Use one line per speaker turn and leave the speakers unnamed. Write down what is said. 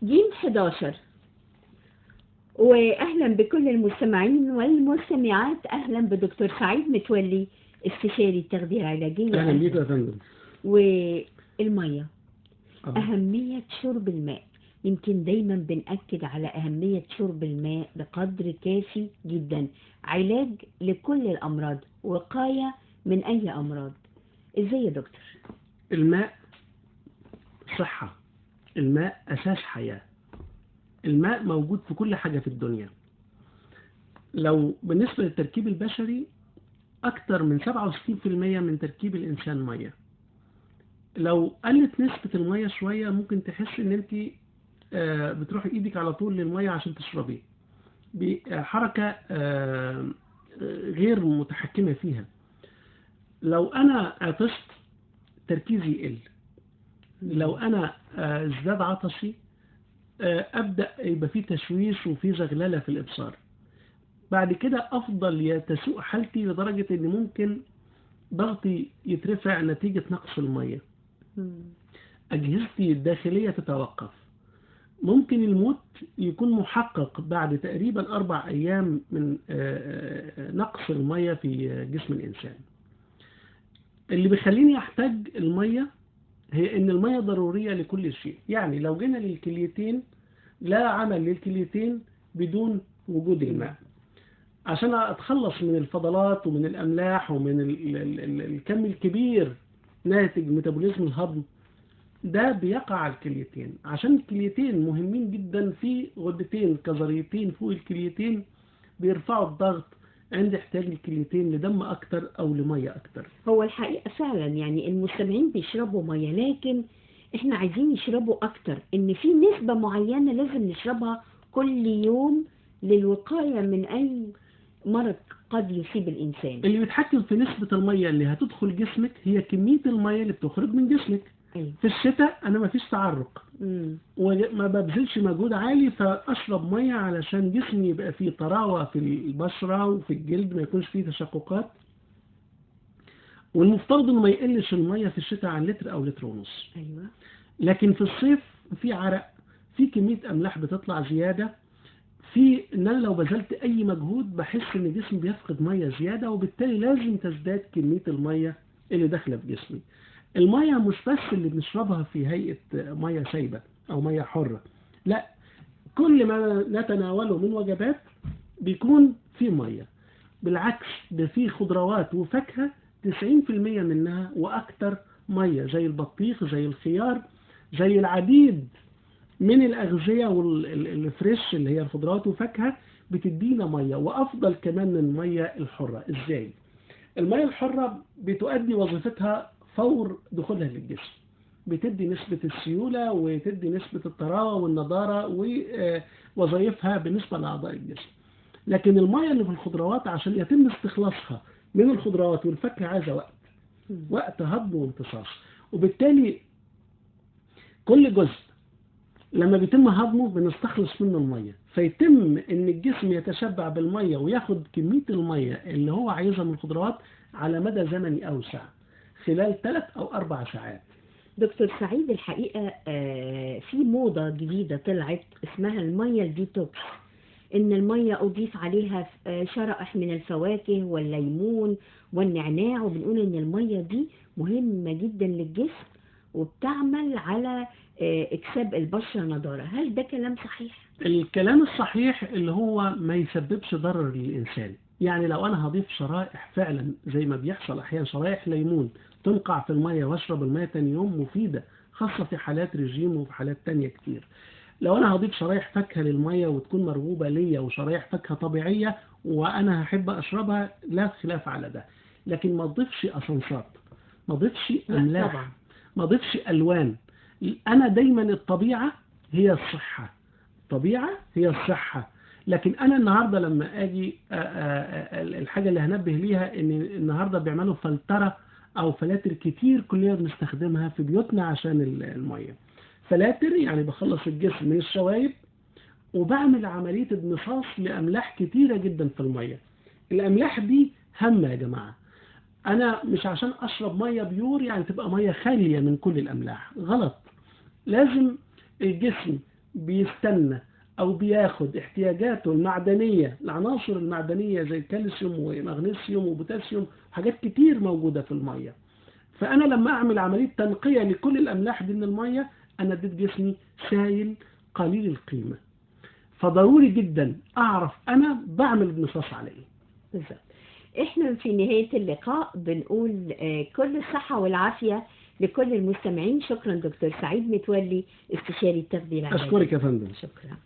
جيم 11. وأهلا بكل المستمعين والمستمعات. أهلا بدكتور سعيد متولي، استشاري التغذية العلاجية.
أهلا بيك يا فندم.
والمية، أهمية شرب الماء. يمكن دايما بنأكد على أهمية شرب الماء بقدر كافي جدا، علاج لكل الأمراض، وقاية من أي أمراض. إزاي يا دكتور؟
الماء صحة، الماء أساس حياة، الماء موجود في كل حاجة في الدنيا. لو بالنسبة للتركيب البشري أكثر من 67% من تركيب الإنسان مية. لو قلت نسبة المية شوية ممكن تحس إن أنت بتروحي إيدك على طول للمية عشان تشربي بحركة غير متحكمة فيها. لو أنا عطشت تركيزي يقل، لو أنا ازداد عطشي أبدأ يبقى فيه تشويش وفيه زغللة في الإبصار. بعد كده أفضل تسوء حالتي لدرجة إن ممكن ضغطي يترفع نتيجة نقص المية، أجهزتي الداخلية تتوقف، ممكن الموت يكون محقق بعد تقريبا 4 أيام من نقص المية في جسم الإنسان. اللي بيخليني أحتاج المية هي إن المية ضرورية لكل شيء. يعني لو جينا للكليتين، لا عمل للكليتين بدون وجود الماء. عشان أتخلص من الفضلات ومن الأملاح ومن الكم الكبير ناتج ميتابوليزم الهضم، ده بيقع على الكليتين. عشان الكليتين مهمين جدا، في غدتين كظريتين فوق الكليتين بيرفعوا الضغط عند احتياج الكليتين لدم أكتر أو لمية أكتر.
هو الحقيقة فعلا يعني المستمعين بيشربوا مية، لكن احنا عايزين يشربوا أكتر. إن في نسبة معينة لازم نشربها كل يوم للوقاية من أي مرض قد يصيب الإنسان.
اللي بيتحكم في نسبة المية اللي هتدخل جسمك هي كمية المية اللي بتخرج من جسمك. في الشتاء أنا ما فيش تعرق وما ببذلش مجهود عالي، فأشرب مية علشان جسمي يبقى فيه طراوة في البشرة وفي الجلد، ما يكونش فيه تشققات. والمفترض إنه ما يقلش المية في الشتاء عن لتر أو لتر ونص.
أيوة.
لكن في الصيف في عرق، في كمية أملاح بتطلع زيادة، في إن أنا لو بذلت أي مجهود بحس إن جسمي بيفقد مية زيادة، وبالتالي لازم تزداد كمية المية اللي داخلة في جسمي. المية مش بس اللي بنشربها في هيئة مية سايبة أو مية حرة، لا، كل ما نتناوله من وجبات بيكون فيه مية. بالعكس، ده فيه خضروات وفاكهة 90% منها وأكتر مية، زي البطيخ، زي الخيار، زي العديد من الأغذية والفريش اللي هي الخضروات وفاكهة بتدينا مية، وأفضل كمان من المية الحرة. إزاي؟ المية الحرة بتؤدي وظيفتها فور دخولها للجسم، بتدي نسبة السيولة وتدي نسبة الطراوة والنضارة ووظائفها بالنسبة لأعضاء الجسم. لكن المية اللي في الخضروات عشان يتم استخلاصها من الخضروات والفاكهة عايزة وقت هضم وامتصاص، وبالتالي كل جزء لما بيتم هضمه بنستخلص منه المية، فيتم ان الجسم يتشبع بالمية وياخد كمية المية اللي هو عايزها من الخضروات على مدى زمني أوسع، خلال 3 أو 4 ساعات.
دكتور سعيد، الحقيقة في موضة جديدة طلعت اسمها المية الديتوكس، إن المية أضيف عليها شرائح من الفواكه والليمون والنعناع، وبنقول إن المية دي مهمة جدا للجسم وبتعمل على إكساب البشرة نضارة. هل ده كلام صحيح؟
الكلام الصحيح اللي هو ما يسببش ضرر للإنسان. يعني لو أنا هضيف شرائح فعلا زي ما بيحصل أحيانا، شرائح ليمون تنقع في المية واشرب المية تاني يوم، مفيدة خاصة في حالات رجيم وفي حالات تانية كتير. لو أنا هضيف شرائح فاكهة للمية وتكون مرغوبة ليا وشرائح فاكهة طبيعية وأنا هحب أشربها، لا خلاف على ده. لكن ما تضيفش أسانسات، ما تضيفش أملاح، ما تضيفش ألوان. أنا دايما الطبيعة هي الصحة، الطبيعة هي الصحة. لكن أنا النهاردة لما أجي الحاجة اللي هنبه ليها إن النهاردة بيعملوا فلترة أو فلاتر كتير كلنا بنستخدمها في بيوتنا عشان المية. فلاتر يعني بخلص الجسم من الشوايب وبعمل عملية امتصاص لأملاح كتيرة جدا في المية. الأملاح دي هامة يا جماعة. أنا مش عشان أشرب مية بيور يعني تبقى مية خالية من كل الأملاح، غلط. لازم الجسم بيستنى أو بياخد احتياجاته المعدنية، العناصر المعدنية زي الكالسيوم ومغنيسيوم وبوتاسيوم، حاجات كتير موجودة في المية. فأنا لما أعمل عملية تنقية لكل الأملاح دي من المية، أنا اديت جسمي سائل قليل القيمة. فضروري جدا أعرف أنا بعمل الامتصاص على إيه.
بالظبط. احنا في نهاية اللقاء بنقول كل الصحة والعافية لكل المستمعين. شكرا دكتور سعيد متولي، استشاري التغذية العلاجية.
أشكرك يا فندم.
شكرا.